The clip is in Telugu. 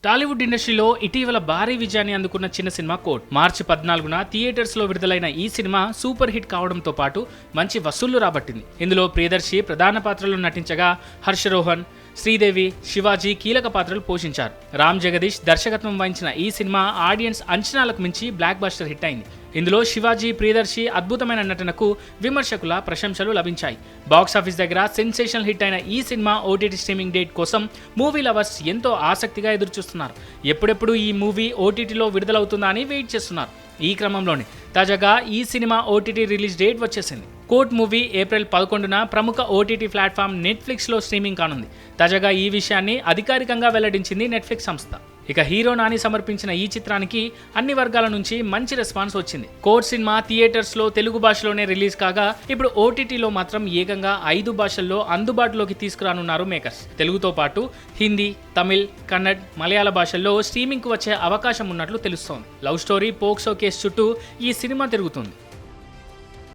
టాలీవుడ్ ఇండస్ట్రీలో ఇటీవల భారీ విజయాన్ని అందుకున్న చిన్న సినిమా కోర్ట్. మార్చి 14న థియేటర్స్ లో విడుదలైన ఈ సినిమా సూపర్ హిట్ కావడంతో పాటు మంచి వసూళ్లు రాబట్టింది. ఇందులో ప్రియదర్శి ప్రధాన పాత్రలో నటించగా హర్షరోహన్, శ్రీదేవి, శివాజీ కీలక పాత్రలు పోషించారు. రామ్ జగదీష్ దర్శకత్వం వహించిన ఈ సినిమా ఆడియన్స్ అంచనాలకు మించి బ్లాక్ బస్టర్ హిట్ అయింది. ఇందులో శివాజీ, ప్రియదర్శి అద్భుతమైన నటనకు విమర్శకుల ప్రశంసలు లభించాయి. బాక్సాఫీస్ దగ్గర సెన్సేషనల్ హిట్ అయిన ఈ సినిమా ఓటీటీ స్ట్రీమింగ్ డేట్ కోసం మూవీ లవర్స్ ఎంతో ఆసక్తిగా ఎదురుచూస్తున్నారు. ఎప్పుడెప్పుడు ఈ మూవీ ఓటీటీలో విడుదలవుతుందా అని వెయిట్ చేస్తున్నారు. ఈ క్రమంలోనే తాజాగా ఈ సినిమా ఓటీటీ రిలీజ్ డేట్ వచ్చేసింది. కోర్ట్ మూవీ ఏప్రిల్ 11న ప్రముఖ ఓటీటీ ప్లాట్ఫామ్ నెట్ఫ్లిక్స్లో స్ట్రీమింగ్ కానుంది. తాజాగా ఈ విషయాన్ని అధికారికంగా వెల్లడించింది నెట్ఫ్లిక్స్ సంస్థ. ఇక హీరో నాని సమర్పించిన ఈ చిత్రానికి అన్ని వర్గాల నుంచి మంచి రెస్పాన్స్ వచ్చింది. కోర్ట్ సినిమా థియేటర్స్ లో తెలుగు భాషలోనే రిలీజ్ కాగా ఇప్పుడు ఓటీటీలో మాత్రం ఏకంగా 5 భాషల్లో అందుబాటులోకి తీసుకురానున్నారు మేకర్స్. తెలుగుతో పాటు హిందీ, తమిళ్, కన్నడ్, మలయాళ భాషల్లో స్ట్రీమింగ్ కు వచ్చే అవకాశం ఉన్నట్లు తెలుస్తోంది. లవ్ స్టోరీ, పోక్సో కేసు చుట్టూ ఈ సినిమా తిరుగుతుంది.